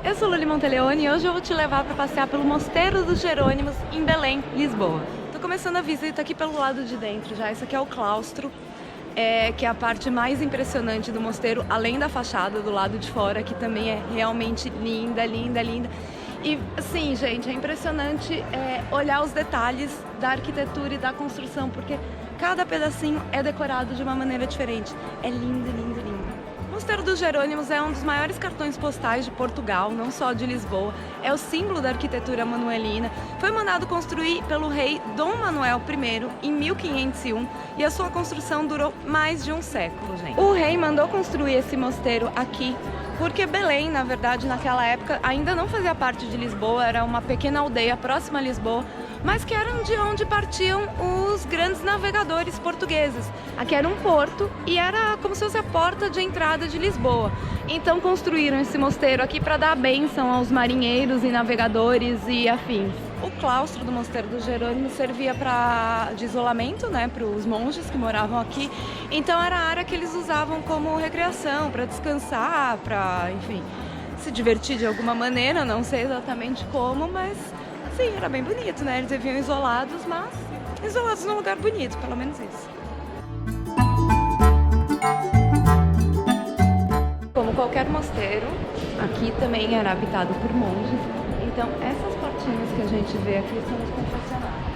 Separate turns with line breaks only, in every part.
Eu sou Luli Monteleone e hoje eu vou te levar para passear pelo Mosteiro dos Jerônimos em Belém, Lisboa. Tô começando a visita aqui pelo lado de dentro já. Esse aqui é o claustro, que é a parte mais impressionante do mosteiro, além da fachada do lado de fora, que também é realmente linda, linda, linda. E assim, gente, é impressionante olhar os detalhes da arquitetura e da construção, porque cada pedacinho é decorado de uma maneira diferente. É lindo, lindo, lindo. O Mosteiro dos Jerônimos é um dos maiores cartões postais de Portugal, não só de Lisboa. É o símbolo da arquitetura manuelina. Foi mandado construir pelo rei Dom Manuel I em 1501 e a sua construção durou mais de um século, gente. O rei mandou construir esse mosteiro aqui porque Belém, na verdade, naquela época ainda não fazia parte de Lisboa, era uma pequena aldeia próxima a Lisboa, mas que era de onde partiam os grandes navegadores portugueses. Aqui era um porto e era como se fosse a porta de entrada de Lisboa. Então construíram esse mosteiro aqui para dar a bênção aos marinheiros e navegadores e afins. O claustro do Mosteiro dos Jerônimos servia de isolamento, né, para os monges que moravam aqui. Então era a área que eles usavam como recreação, para descansar, para, enfim, se divertir de alguma maneira, não sei exatamente como, mas sim, era bem bonito, né? Eles viviam isolados, mas isolados num lugar bonito, pelo menos isso. Como qualquer mosteiro, aqui também era habitado por monges. Então, essas portinhas que a gente vê aqui são os confessionários.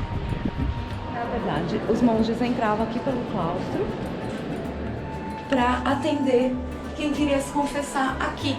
Na verdade, os monges entravam aqui pelo claustro para atender quem queria se confessar aqui.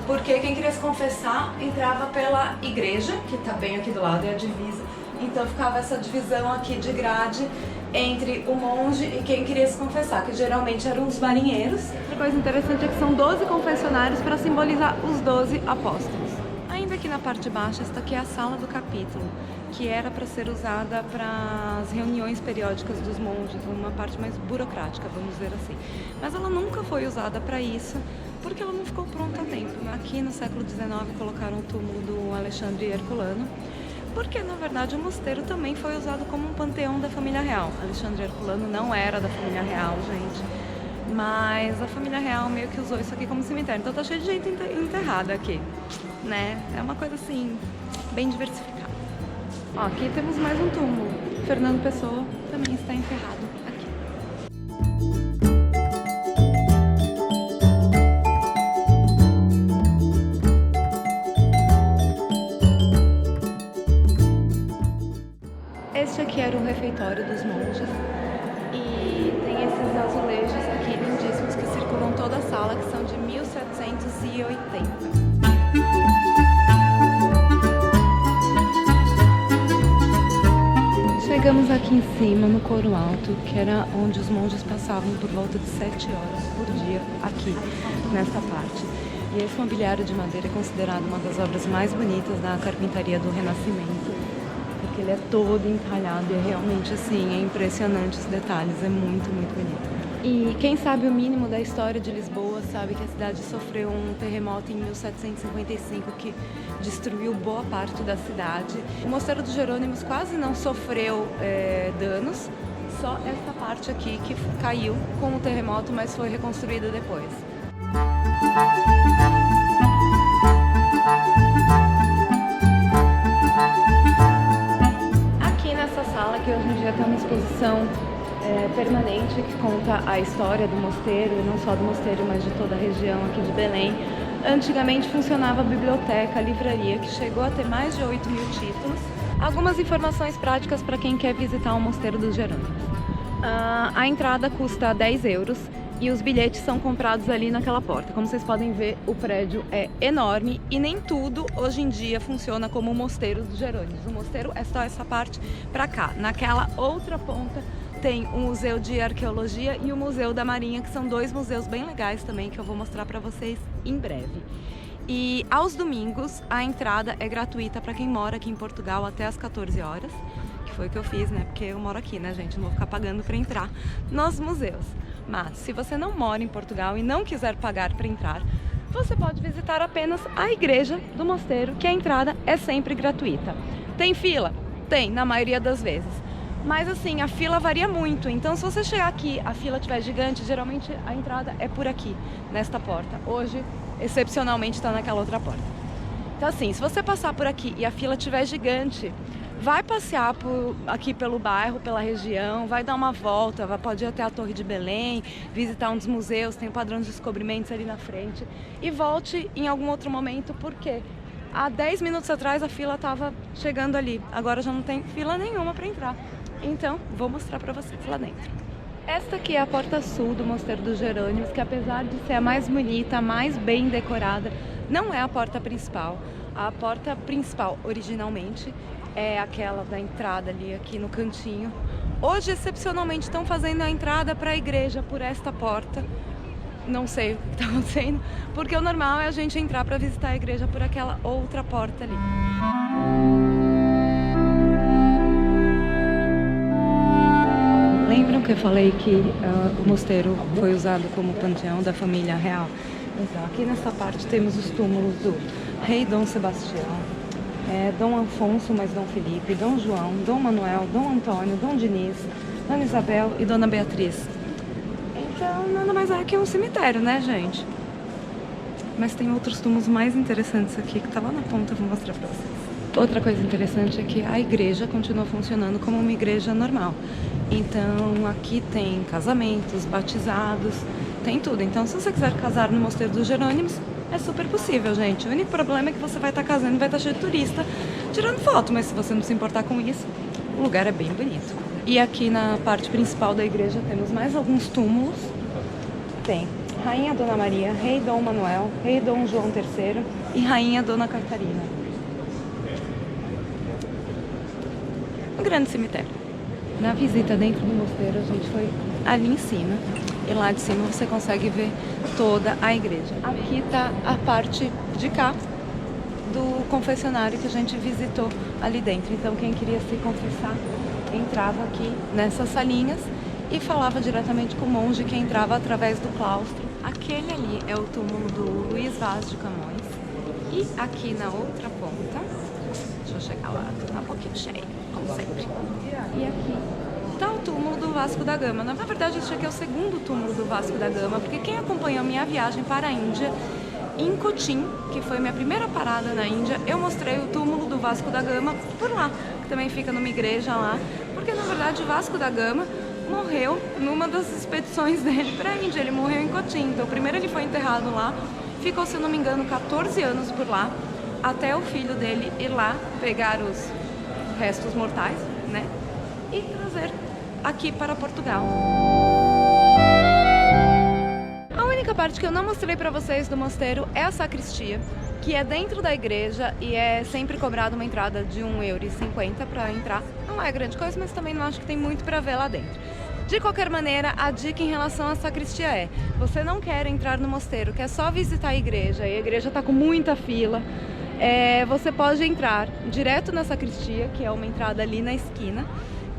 Porque quem queria se confessar entrava pela igreja, que está bem aqui do lado, é a divisa. Então ficava essa divisão aqui de grade entre o monge e quem queria se confessar, que geralmente eram os marinheiros. Outra coisa interessante é que são 12 confessionários para simbolizar os 12 apóstolos. Ainda aqui na parte de baixo, esta aqui é a sala do capítulo, que era para ser usada para as reuniões periódicas dos monges, uma parte mais burocrática, vamos dizer assim. Mas ela nunca foi usada para isso, porque ela não ficou pronta a tempo. Aqui no século XIX colocaram o túmulo do Alexandre Herculano, porque na verdade o mosteiro também foi usado como um panteão da família real. Alexandre Herculano não era da família real, gente, mas a família real meio que usou isso aqui como cemitério. Então tá cheio de gente enterrada aqui, né? É uma coisa assim, bem diversificada. Ó, aqui temos mais um túmulo. Fernando Pessoa também está enterrado aqui. Este aqui era o refeitório dos monges e tem esses azulejos aqui lindíssimos que circulam toda a sala, que são de 1780. Chegamos aqui em cima, no coro alto, que era onde os monges passavam por volta de 7 horas por dia aqui, nesta parte. E esse mobiliário de madeira é considerado uma das obras mais bonitas da carpintaria do Renascimento, porque ele é todo entalhado e é realmente assim, é impressionante os detalhes, é muito, muito bonito. E quem sabe o mínimo da história de Lisboa sabe que a cidade sofreu um terremoto em 1755 que destruiu boa parte da cidade. O Mosteiro dos Jerônimos quase não sofreu danos, só essa parte aqui que caiu com o terremoto, mas foi reconstruída depois. Aqui nessa sala, que hoje em dia tem uma exposição permanente que conta a história do mosteiro, e não só do mosteiro, mas de toda a região aqui de Belém. Antigamente funcionava a biblioteca, a livraria, que chegou a ter mais de 8.000 títulos. Algumas informações práticas para quem quer visitar o Mosteiro dos Jerônimos. A entrada custa 10 euros e os bilhetes são comprados ali naquela porta. Como vocês podem ver, o prédio é enorme e nem tudo hoje em dia funciona como o Mosteiro dos Jerônimos. O mosteiro é só essa parte para cá. Naquela outra ponta tem o Museu de Arqueologia e o Museu da Marinha, que são dois museus bem legais também, que eu vou mostrar para vocês em breve. E aos domingos a entrada é gratuita para quem mora aqui em Portugal até às 14 horas, que foi o que eu fiz, né? Porque eu moro aqui, né, gente? Não vou ficar pagando para entrar nos museus. Mas se você não mora em Portugal e não quiser pagar para entrar, você pode visitar apenas a igreja do mosteiro, que a entrada é sempre gratuita. Tem fila? Tem, na maioria das vezes. Mas assim, a fila varia muito, então se você chegar aqui, a fila estiver gigante, geralmente a entrada é por aqui, nesta porta. Hoje, excepcionalmente, está naquela outra porta. Então assim, se você passar por aqui e a fila estiver gigante, vai passear aqui pelo bairro, pela região, vai dar uma volta, pode ir até a Torre de Belém, visitar um dos museus, tem o Padrão de Descobrimentos ali na frente, e volte em algum outro momento, porque há 10 minutos atrás a fila estava chegando ali, agora já não tem fila nenhuma para entrar. Então, vou mostrar para vocês lá dentro. Esta aqui é a porta sul do Mosteiro dos Jerônimos, que apesar de ser a mais bonita, a mais bem decorada, não é a porta principal. A porta principal, originalmente, é aquela da entrada ali, aqui no cantinho. Hoje, excepcionalmente, estão fazendo a entrada para a igreja por esta porta. Não sei o que está acontecendo, porque o normal é a gente entrar para visitar a igreja por aquela outra porta ali. Lembram que eu falei que o mosteiro foi usado como panteão da família real? Então, aqui nessa parte temos os túmulos do rei Dom Sebastião, Dom Afonso, mas Dom Felipe, Dom João, Dom Manuel, Dom Antônio, Dom Diniz, Dona Isabel e Dona Beatriz. Então, nada mais é que um cemitério, né, gente? Mas tem outros túmulos mais interessantes aqui, que tá lá na ponta, eu vou mostrar pra vocês. Outra coisa interessante é que a igreja continua funcionando como uma igreja normal. Então, aqui tem casamentos, batizados, tem tudo. Então, se você quiser casar no Mosteiro dos Jerônimos, é super possível, gente. O único problema é que você vai estar casando e vai estar cheio de turista tirando foto, mas se você não se importar com isso, o lugar é bem bonito. E aqui na parte principal da igreja temos mais alguns túmulos. Tem Rainha Dona Maria, Rei Dom Manuel, Rei Dom João III e Rainha Dona Catarina. Um grande cemitério. Na visita dentro do mosteiro, a gente foi ali em cima. E lá de cima você consegue ver toda a igreja. Aqui está a parte de cá do confessionário que a gente visitou ali dentro. Então quem queria se confessar entrava aqui nessas salinhas e falava diretamente com o monge, que entrava através do claustro. Aquele ali é o túmulo do Luiz Vaz de Camões. E aqui na outra ponta, deixa eu chegar lá, tá um pouquinho cheio, como sempre. E aqui tá o túmulo do Vasco da Gama. Na verdade, esse aqui é o segundo túmulo do Vasco da Gama, porque quem acompanhou minha viagem para a Índia, em Cochin, que foi minha primeira parada na Índia, eu mostrei o túmulo do Vasco da Gama por lá, que também fica numa igreja lá, porque na verdade o Vasco da Gama morreu numa das expedições dele para a Índia. Ele morreu em Cochin. Então primeiro ele foi enterrado lá, ficou, se eu não me engano, 14 anos por lá, até o filho dele ir lá pegar os restos mortais, né, e trazer aqui para Portugal. A única parte que eu não mostrei para vocês do mosteiro é a sacristia, que é dentro da igreja e é sempre cobrada uma entrada de €1,50 para entrar. Não é grande coisa, mas também não acho que tem muito para ver lá dentro. De qualquer maneira, a dica em relação à sacristia é: você não quer entrar no mosteiro, quer só visitar a igreja e a igreja está com muita fila, você pode entrar direto na sacristia, que é uma entrada ali na esquina.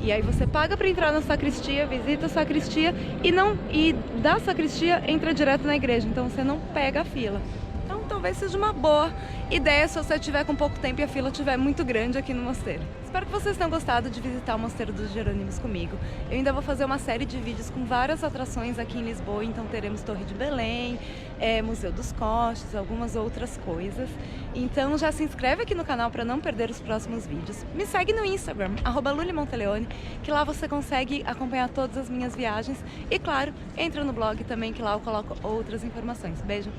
E aí você paga para entrar na sacristia, visita a sacristia e da sacristia entra direto na igreja, então você não pega a fila. Então talvez seja uma boa ideia se você tiver com pouco tempo e a fila estiver muito grande aqui no mosteiro. Espero que vocês tenham gostado de visitar o Mosteiro dos Jerônimos comigo. Eu ainda vou fazer uma série de vídeos com várias atrações aqui em Lisboa, então teremos Torre de Belém, Museu dos Coches, algumas outras coisas. Então já se inscreve aqui no canal para não perder os próximos vídeos. Me segue no Instagram, @LuliMonteleone, que lá você consegue acompanhar todas as minhas viagens. E claro, entra no blog também, que lá eu coloco outras informações. Beijo!